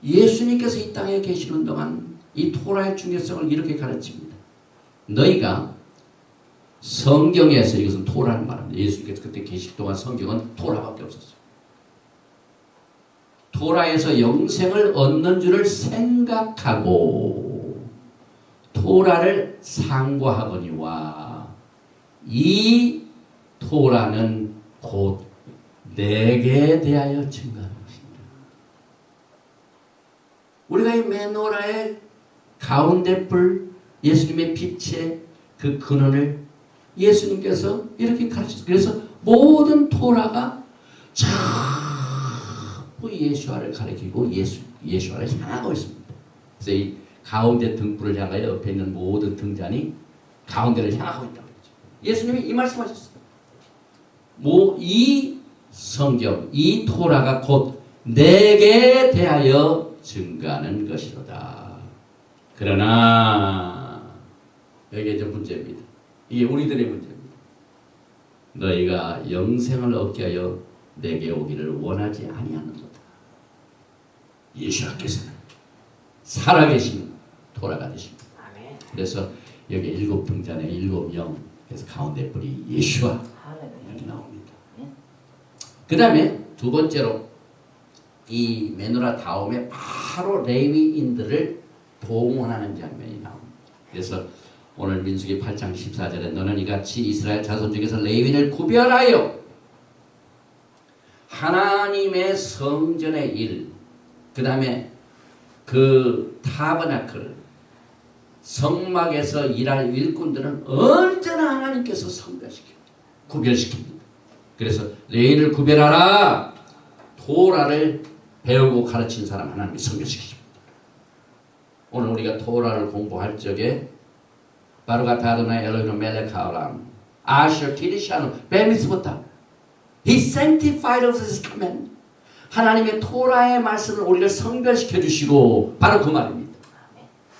예수님께서 이 땅에 계시는 동안 이 토라의 중요성을 이렇게 가르칩니다. 너희가 성경에서, 이것은 토라는 말입니다. 예수님께서 그때 계실 동안 성경은 토라밖에 없었어요. 토라에서 영생을 얻는 줄을 생각하고 토라를 상고하거니와 이 토라는 곧 내게 대하여 증거하는 것입니다. 우리가 이 메노라의 가운데 불, 예수님의 빛의 그 근원을 예수님께서 이렇게 가르쳤어요. 그래서 모든 토라가 전부 예수와를 가리키고 예수와를 향하고 있습니다. 그래서 이 가운데 등불을 향하여 옆에 있는 모든 등잔이 가운데를 향하고 있다고 했죠. 예수님이 이 말씀하셨어요. 이 성경, 이 토라가 곧 내게 대하여 증거하는 것이로다. 그러나 여기에 이제 문제입니다. 이게 우리들의 문제입니다. 너희가 영생을 얻게 하여 내게 오기를 원하지 아니하는도다. 예수께서는 살아계신 토라가 되십니다. 그래서 여기 7 등잔에 7 영, 그래서 가운데 뿔이 예수와 이렇게 나옵니다. 그 다음에 두 번째로 이 메노라 다음에 바로 레위인들을 동원하는 장면이 나옵니다. 그래서 오늘 민수기 8장 14절에 너는 이같이 이스라엘 자손 중에서 레위인을 구별하여 하나님의 성전의 일, 그 다음에 그 타버나클 성막에서 일할 일꾼들은 언제나 하나님께서 선별시킵니다. 구별시킵니다. 그래서 레위인을 구별하라. 토라를 배우고 가르친 사람 하나님이 선별시키십니다. 오늘 우리가 토라를 공부할 적에 바루가타 아도나이 엘로히노 멜렉 하오람 아셔 키리샤노 베미스부터 He sanctified us his command. 하나님의 토라의 말씀을 우리를 성별시켜 주시고 바로 그 말입니다.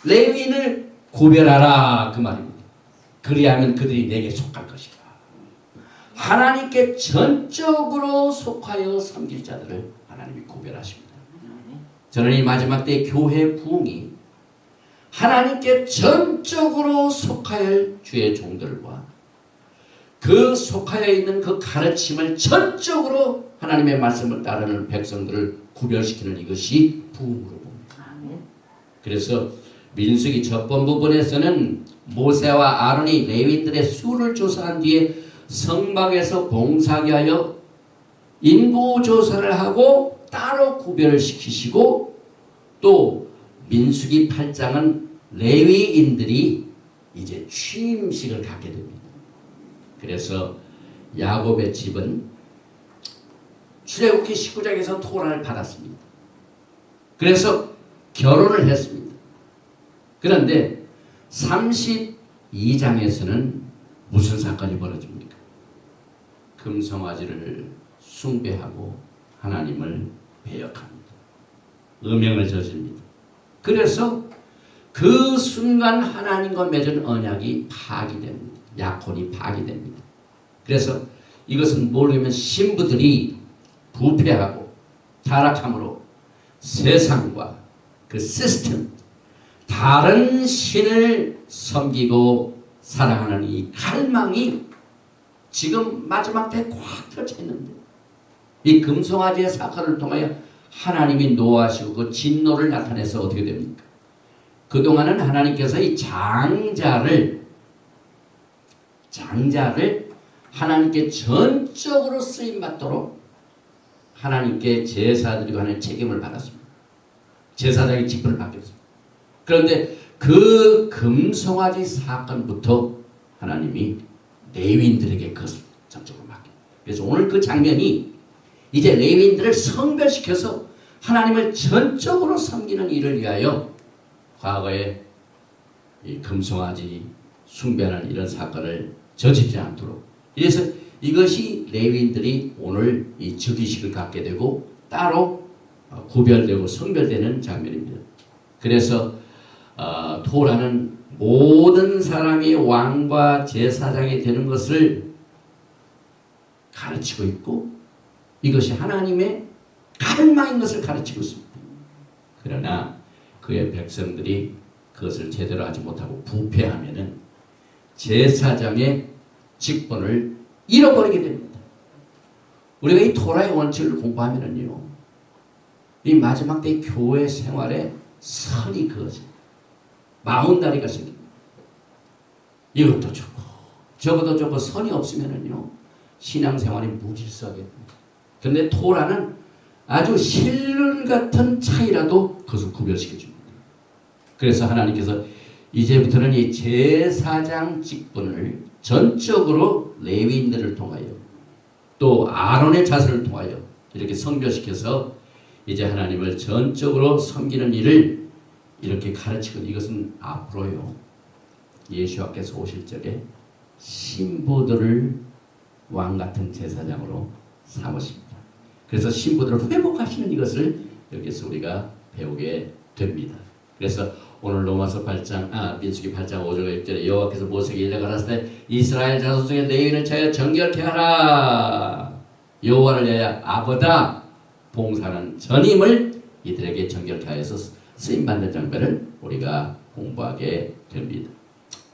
레위인을 구별하라 그 말입니다. 그리하면 그들이 내게 속할 것이다. 하나님께 전적으로 속하여 섬길 자들을 하나님이 구별하십니다. 저는 이 마지막 때 교회 부흥이 하나님께 전적으로 속하여 주의 종들과 그 속하여 있는 그 가르침을 전적으로 하나님의 말씀을 따르는 백성들을 구별시키는 이것이 부흥으로 봅니다. 그래서 민수기 첫번 부분에서는 모세와 아론이 레위인들의 수를 조사한 뒤에 성막에서 봉사하게 하여 인구 조사를 하고 따로 구별을 시키시고 또 민수기 8장은 레위인들이 이제 취임식을 갖게 됩니다. 그래서 야곱의 집은 출애굽기 19장에서 토라를 받았습니다. 그래서 결혼을 했습니다. 그런데 32장에서는 무슨 사건이 벌어집니까? 금송아지를 숭배하고 하나님을 배역합니다. 음행을 저집니다. 그래서 그 순간 하나님과 맺은 언약이 파기됩니다. 약혼이 파기됩니다. 그래서 이것은 모르면 신부들이 부패하고 타락함으로 세상과 그 시스템, 다른 신을 섬기고 사랑하는 이 갈망이 지금 마지막 때 꽉 펼쳐 있는데 이 금송아지의 사건을 통하여 하나님이 노하시고 그 진노를 나타내서 어떻게 됩니까? 그동안은 하나님께서 이 장자를 하나님께 전적으로 쓰임받도록 하나님께 제사드리고 하는 책임을 받았습니다. 제사장의 직분을 맡겼습니다. 그런데 그 금송아지 사건부터 하나님이 레위인들에게 그것을 전적으로 맡깁니다. 그래서 오늘 그 장면이 이제 레위인들을 성별시켜서 하나님을 전적으로 섬기는 일을 위하여 과거에 이 금송아지 숭배하는 이런 사건을 저지르지 않도록, 그래서 이것이 레위인들이 오늘 이 즉위식을 갖게 되고 따로 구별되고 성별되는 장면입니다. 그래서 토라는 모든 사람이 왕과 제사장이 되는 것을 가르치고 있고 이것이 하나님의 갈망인 것을 가르치고 있습니다. 그러나 그의 백성들이 그것을 제대로 하지 못하고 부패하면은 제사장의 직분을 잃어버리게 됩니다. 우리가 이 토라의 원칙을 공부하면은요, 이 마지막 때 교회 생활에 선이 그어져. 마흔다리가 생깁니다. 이것도 좋고 저것도 좋고 선이 없으면은요, 신앙생활이 무질서하게 됩니다. 그런데 토라는 아주 실눈 같은 차이라도 그것을 구별시켜 줍니다. 그래서 하나님께서 이제부터는 이 제사장 직분을 전적으로 레위인들을 통하여 또 아론의 자손을 통하여 이렇게 성별시켜서 이제 하나님을 전적으로 섬기는 일을 이렇게 가르치고, 이것은 앞으로요, 예수께서 오실 적에 신부들을 왕같은 제사장으로 삼으십니다. 그래서 신부들을 회복하시는 이것을 여기서 우리가 배우게 됩니다. 그래서 오늘 로마서 8장, 민수기 8장 5절 6절에 여호와께서 모세에게 일러 가라사대 이스라엘 자손 중에 레위인을 차여 정결케 하라. 여호와를 위하여 아버다 봉사하는 전임을 이들에게 정결케 하여서 쓰임받는 장면을 우리가 공부하게 됩니다.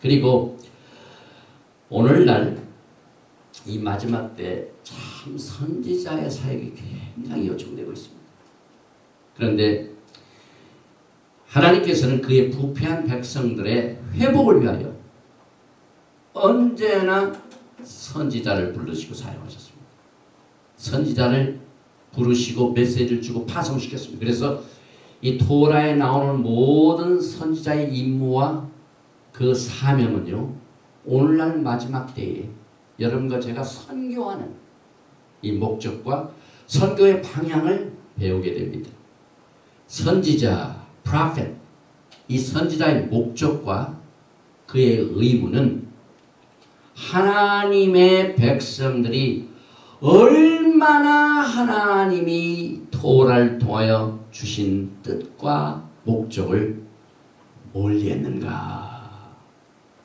그리고 오늘날 이 마지막 때 참 선지자의 사역이 굉장히 요청되고 있습니다. 그런데 하나님께서는 그의 부패한 백성들의 회복을 위하여 언제나 선지자를 부르시고 사용하셨습니다. 선지자를 부르시고 메시지를 주고 파송시켰습니다. 그래서 이 토라에 나오는 모든 선지자의 임무와 그 사명은요, 오늘날 마지막 때에 여러분과 제가 선교하는 이 목적과 선교의 방향을 배우게 됩니다. 선지자, prophet, 이 선지자의 목적과 그의 의무는 하나님의 백성들이 얼마나 하나님이 토라를 통하여 주신 뜻과 목적을 멀리했는가,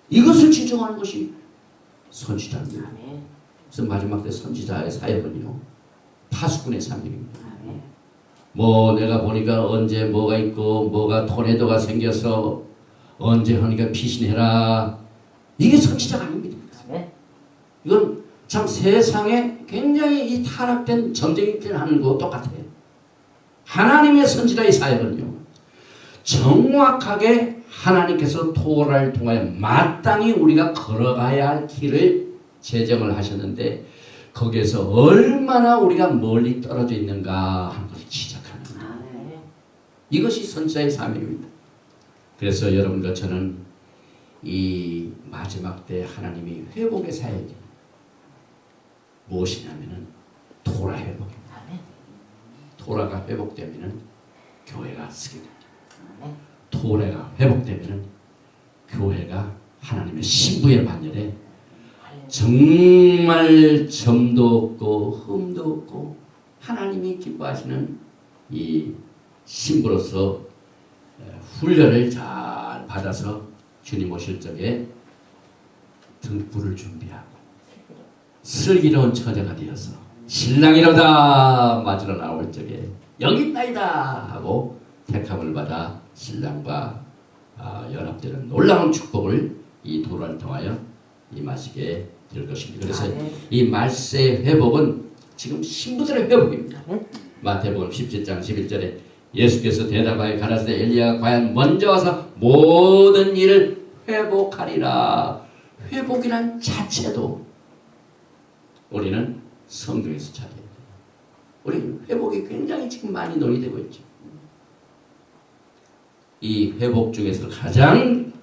이것을 지정하는 것이 선지자입니다. 그래서 마지막 때 선지자의 사역은요, 파수꾼의 사명입니다. 뭐 내가 보니까 언제 뭐가 있고 뭐가 토네도가 생겨서 언제 하니까 피신해라, 이게 선지자가 아닙니다. 이건 참 세상에 굉장히 이 타락된 점쟁이들 하는 거 똑같아요. 하나님의 선지자의 사역은요, 정확하게 하나님께서 토라를 통하여 마땅히 우리가 걸어가야 할 길을 제정을 하셨는데 거기에서 얼마나 우리가 멀리 떨어져 있는가 하는 것을 지적하는 거예요. 이것이 선지자의 사명입니다. 그래서 여러분과 저는 이 마지막 때 하나님이 회복의 사역이 무엇이냐면은 토라 회복입니다. 토라가 회복되면은 교회가 쓰게 됩니다. 토라가 회복되면은 교회가 하나님의 신부의 반열에 정말 점도 없고 흠도 없고 하나님이 기뻐하시는 이 신부로서 훈련을 잘 받아서 주님 오실 적에 등불을 준비하고 슬기로운 처자가 되어서 신랑이로다 맞으러 나올 적에 여기 있나이다 하고 택함을 받아 신랑과 연합되는 놀라운 축복을 이 도를 통하여 임하시게 될 것입니다. 그래서 이 말세의 회복은 지금 신부들의 회복입니다. 마태복음 17장 11절에 예수께서 대답하여 가라사대 엘리야가 과연 먼저 와서 모든 일을 회복하리라. 회복이란 자체도 우리는 성경에서 찾아야 돼요. 우리 회복이 굉장히 지금 많이 논의되고 있죠. 이 회복 중에서 가장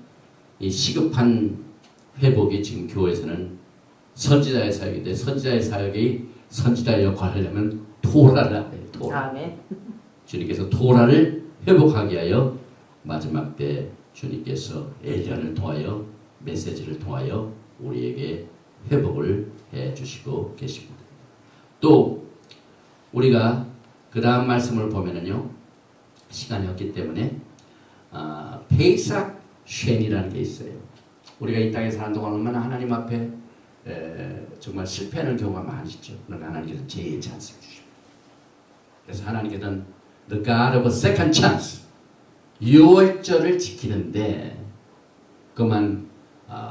이 시급한 회복이 지금 교회에서는 선지자의 사역인데, 선지자의 사역이 선지자의 역할을 하려면 토라를 해야 돼요. 토라. 주님께서 토라를 회복하게 하여 마지막 때 주님께서 엘리야를 통하여 메시지를 통하여 우리에게 회복을 해 주시고 계십니다. 또 우리가 그 다음 말씀을 보면은요, 시간이 없기 때문에 페이삭 쉔이라는 게 있어요. 우리가 이 땅에 사는 동안 얼마나 하나님 앞에 정말 실패하는 경우가 많으시죠. 그러나 하나님께서 재의 찬스를 주십니다. 그래서 하나님께서는 The God of a second chance, 유월절을 지키는데 그만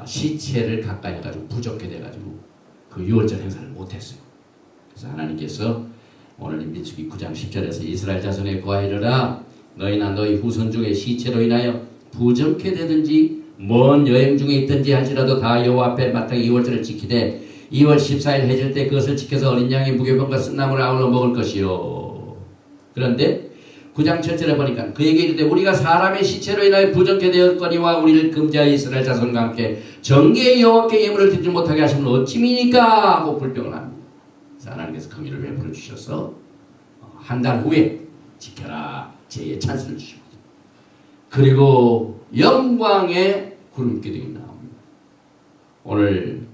시체를 가까이 해가지고 부족해 돼가지고 그 유월절 행사를 못했어요. 그래서 하나님께서 오늘 민수기 9장 10절에서 이스라엘 자손에 거하이르라 너희나 너희 후손 중에 시체로 인하여 부정케 되든지 먼 여행 중에 있든지 할지라도 다 여호와 앞에 마땅히 유월절을 지키되 2월 14일 해질 때 그것을 지켜서 어린 양의 무교병과 쓴나무를 아울러 먹을 것이요. 그런데 9장 7절에 보니까 그에게 이르되 우리가 사람의 시체로 인하여 부정케 되었거니와 우리를 금지하여 이스라엘 자손과 함께 정기의 여호와께 예물을 드리지 못하게 하시면 어찌미니까 하고 불평을 합니다. 그래서 하나님께서 금일을 베풀어 주셔서 한 달 후에 지켜라 제의 찬스를 주시고 그리고 영광의 구름기둥이 나옵니다. 오늘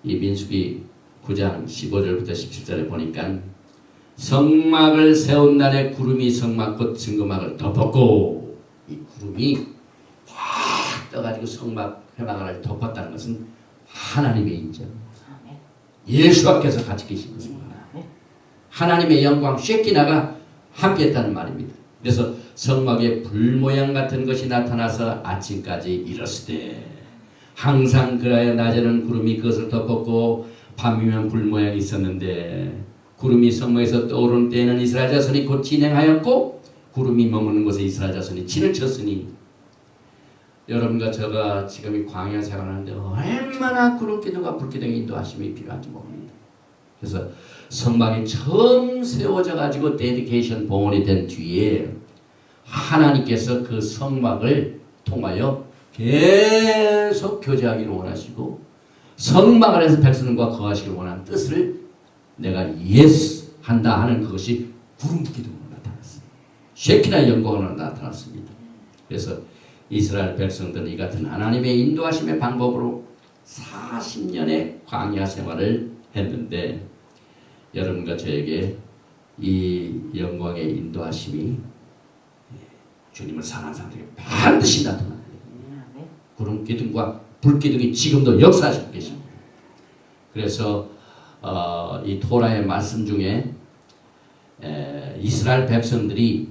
이 민수기 9장 15절부터 17절에 보니까 성막을 세운 날에 구름이 성막 곧 증거막을 덮었고 이 구름이 탁 떠가지고 성막 회막을 덮었다는 것은 하나님의 인정 예수께서 같이 계신 것입니다. 하나님의 영광 쉐키나가 함께했다는 말입니다. 그래서 성막에 불 모양 같은 것이 나타나서 아침까지 일었으되 항상 그라야 낮에는 구름이 그것을 덮었고 밤이면 불 모양이 있었는데 구름이 성막에서 떠오르는 때에는 이스라엘 자손이 곧 진행하였고 구름이 머무는 곳에 이스라엘 자손이 진을 쳤으니 여러분과 제가 지금 이 광야 생활하는데 얼마나 구름기둥과 불기둥의 인도하심이 필요한지 모릅니다. 그래서 성막이 처음 세워져 가지고 데디케이션 봉헌이 된 뒤에 하나님께서 그 성막을 통하여 계속 교제하기를 원하시고 성막 안에서 백성과 거하시기를 원하는 뜻을 내가 예스 한다 하는 그것이 구름기둥으로 나타났습니다. 쉐키나의 영광으로 나타났습니다. 그래서 이스라엘 백성들은 이 같은 하나님의 인도하심의 방법으로 40년의 광야 생활을 했는데 여러분과 저에게 이 영광의 인도하심이 주님을 사랑하는 사람들에게 반드시 나타나요. 구름기둥과 불기둥이 지금도 역사하시고 계십니다. 그래서 이 토라의 말씀 중에 이스라엘 백성들이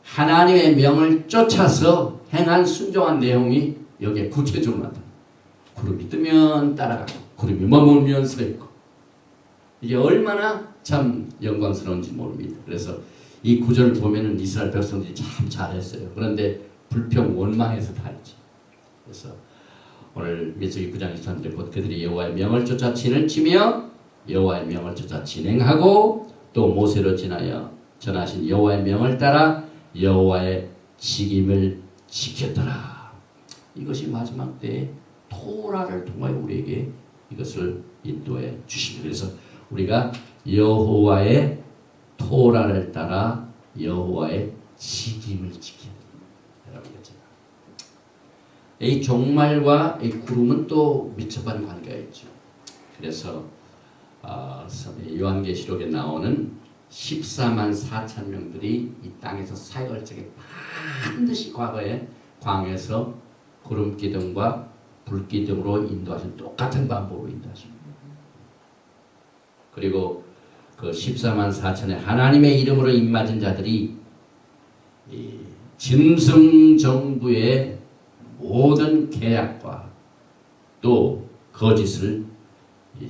하나님의 명을 쫓아서 행한 순종한 내용이 여기에 구체적으로 나타납니다. 구름이 뜨면 따라가고 구름이 머물면 서 있고 이게 얼마나 참 영광스러운지 모릅니다. 그래서 이 구절을 보면은 이스라엘 백성들이 참 잘했어요. 그런데 불평 원망해서 다르지. 그래서 오늘 민수기 9장 23절에 곧 그들이 여호와의 명을 쫓아 진을 치며 여호와의 명을 쫓아 진행하고 또 모세로 지나여 전하신 여호와의 명을 따라 여호와의 직임을 지켰더라. 이것이 마지막 때에 토라를 통하여 우리에게 이것을 인도해 주십니다. 그래서 우리가 여호와의 토라를 따라 여호와의 직임을 지켜야 됩니다. 이 종말과 이 구름은 또 밀접한 관계가 있죠. 그래서 요한계시록에 나오는 14만 4천 명들이 이 땅에서 사역할 적에 반드시 과거에 광에서 구름기둥과 불기둥으로 인도하신 똑같은 방법으로 인도하십니다. 그리고 그 14만 4천의 하나님의 이름으로 입맞은 자들이 이 짐승 정부의 모든 계약과 또 거짓을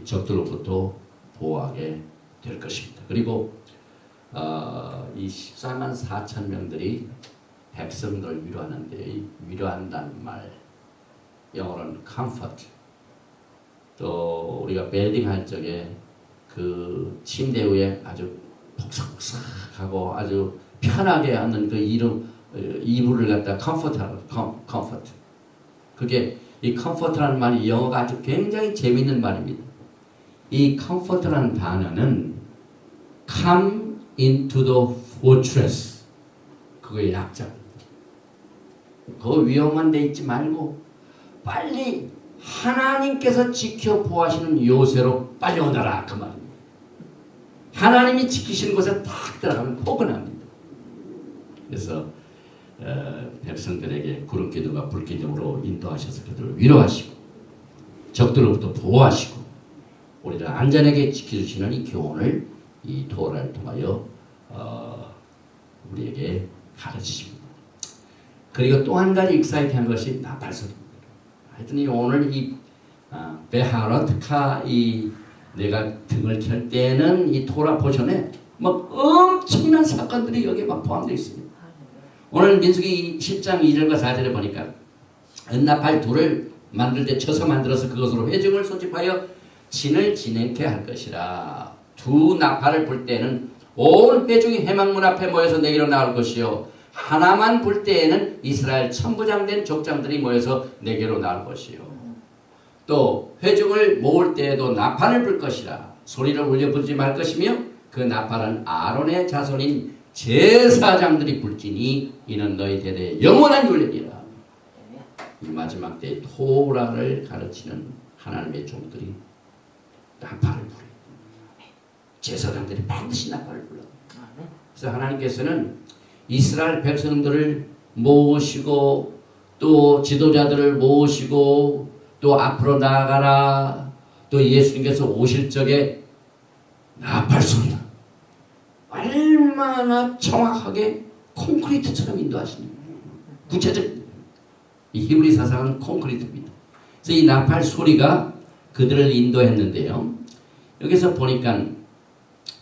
적들로부터 보호하게 될 것입니다. 그리고 이 14만 4천 명들이 백성들을 위로하는데 이 위로한다는 말 영어로는 comfort 또 우리가 베딩 할 적에 그 침대 위에 아주 폭삭폭삭하고 아주 편하게 앉는 그 이불을 갖다 comfort 그게 이 comfort라는 말이 영어가 아주 굉장히 재미있는 말입니다. 이 comfort라는 단어는 come into the fortress 그거의 약자입니다. 그 위험한 데 있지 말고 빨리 하나님께서 지켜 보호하시는 요새로 빨리 오너라 그 말입니다. 하나님이 지키시는 곳에 딱 들어가면 포근합니다. 그래서 백성들에게 구름기둥과 불기둥으로 인도하셔서 그들을 위로하시고 적들로부터 보호하시고 우리를 안전하게 지켜주시는 이 교훈을 이 토라를 통하여 우리에게 가르치십니다. 그리고 또 한 가지 익사이트한 것이 나팔 소리입니다. 하여튼 오늘 이 베하라트카 이 내가 등을 켤 때는 이 토라 포션에 막 엄청난 사건들이 여기에 막 포함되어 있습니다. 오늘 민수기 10장 2절과 4절에 보니까 은나팔 둘을 만들 때 쳐서 만들어서 그것으로 회중을 소집하여 진을 진행케 할 것이라. 두 나팔을 불 때는 온 회중이 회막문 앞에 모여서 내게로 나올 것이요 하나만 불 때에는 이스라엘 천부장된 족장들이 모여서 내게로 나올 것이요 또 회중을 모을 때에도 나팔을 불 것이라. 소리를 울려 부르지 말 것이며 그 나팔은 아론의 자손인 제사장들이 불지니 이는 너희 대대의 영원한 율례니라. 이 마지막 때에 토라를 가르치는 하나님의 종들이 나팔을 불어요. 제사장들이 반드시 나팔을 불러. 그래서 하나님께서는 이스라엘 백성들을 모으시고 또 지도자들을 모으시고 또 앞으로 나아가라. 또 예수님께서 오실 적에 나팔 소리가 얼마나 정확하게 콘크리트처럼 인도하시는 구체적 이 히브리 사상은 콘크리트입니다. 그래서 이 나팔 소리가 그들을 인도했는데요. 여기서 보니까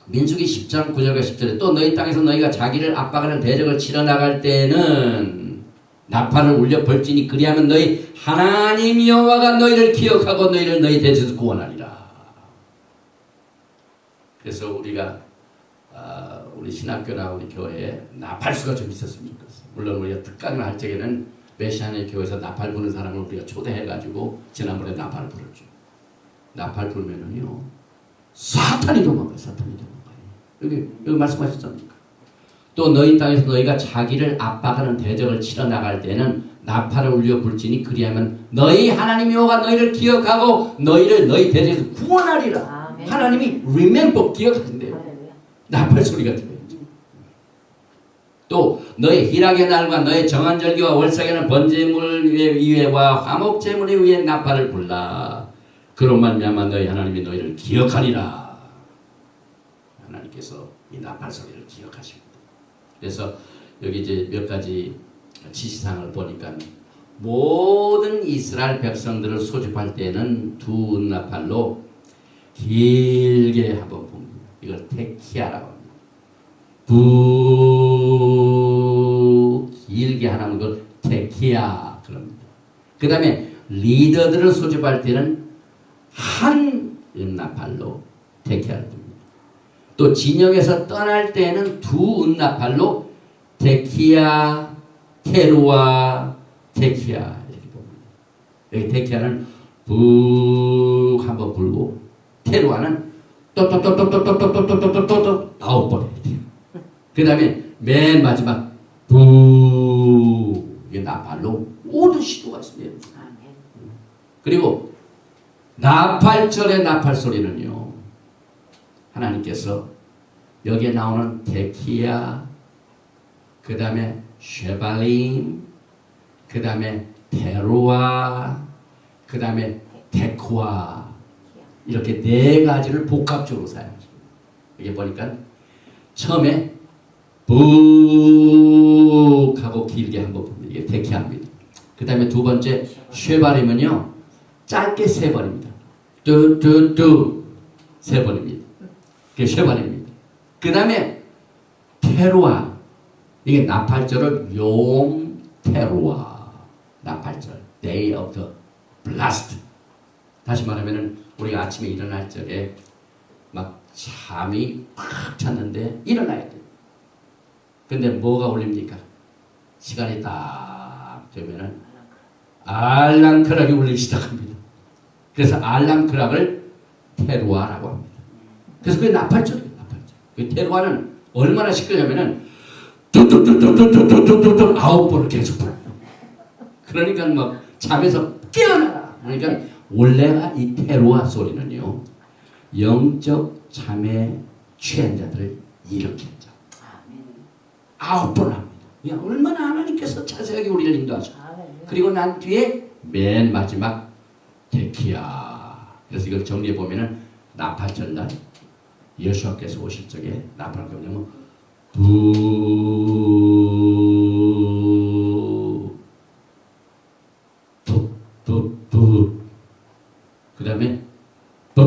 민수기 10장 9절과 10절에 또 너희 땅에서 너희가 자기를 압박하는 대적을 치러 나갈 때는 나팔을 울려 벌지니 그리하면 너희 하나님 여호와가 너희를 기억하고 너희를 너희 대적에서 구원하리라. 그래서 우리가 우리 신학교나 우리 교회에 나팔수가 좀 있었으면 좋겠어요. 물론 우리가 특강을 할 적에는 메시아의 교회에서 나팔 부는 사람을 우리가 초대해가지고 지난번에 나팔을 불었죠. 나팔 불면은요 사탄이 도망가요. 사탄이 도망가요. 여기 말씀하셨잖아요. 또 너희 땅에서 너희가 자기를 압박하는 대적을 치러 나갈 때는 나팔을 울려 불지니 그리하면 너희 하나님 여호와가 너희를 기억하고 너희를 너희 대적에서 구원하리라. 아멘. 하나님이 remember 기억하신대요. 나팔 소리가 들려요. 또 너희 희락의 날과 너희 정한절기와 월삭에는 번제물 위에와 화목제물 위에 나팔을 불라. 그런 말미암아 너희 하나님이 너희를 기억하리라. 하나님께서 이 나팔 소리를 기억하십니다. 그래서 여기 이제 몇 가지 지시사항을 보니까 모든 이스라엘 백성들을 소집할 때는 두 나팔로 길게 한번 봅니다. 이걸 테키아라고 합니다. 부 길게 하는 걸 테키아 그럽니다. 그 다음에 리더들을 소집할 때는 한 은나팔로 테키아를 듭니다. 또 진영에서 떠날 때는 두 은나팔로 테키아, 테루아, 테키아 이렇게 봅니다. 여기 테키아는 부 한번 불고 테루아는 또또또또또또또또또또또 9번 해야 돼요. 그 다음에 맨 마지막 부 이게 나팔로 모든 시도가 있습니다. 그리고 나팔절의 나팔 소리는요 하나님께서 여기에 나오는 데키야 그 다음에 쉐발림 그 다음에 테루아 그 다음에 데쿠아 이렇게 네 가지를 복합적으로 사용하십니다. 이게 보니까 처음에 북 하고 길게 한번 봅니다. 이게 데키아입니다. 그 다음에 두 번째 쉐바림은요 짧게 세 번입니다. 뚜뚜뚜 세 번입니다. 그게 쉐바림입니다. 그 다음에 테루아 이게 나팔절을 용 테루아 나팔절 Day of the Blast. 다시 말하면은 우리가 아침에 일어날 적에 막 잠이 꽉 찼는데 일어나야 돼요. 근데 뭐가 울립니까? 시간이 딱 되면은 알람크락이 울리기 시작합니다. 그래서 알람크락을 테루아라고 합니다. 그래서 그게 나팔절이에요. 나팔절. 그 테루아는 얼마나 시끄러냐면은 뚜뚜뚜뚜뚜뚜뚜뚜뚜 9번을 계속 불어요. 그러니까 막 잠에서 깨어나라. 그러니까 원래가 이 테루아 소리는요 영적 잠에 취한 자들을 일으킨다. 9번 합니다. 얼마나 하나님께서 자세하게 우리를 인도하셔. 그리고 난 뒤에 맨 마지막 데키야. 그래서 이걸 정리해 보면은 나팔절 날 여호수아께서 오실 적에 나팔 경영은 부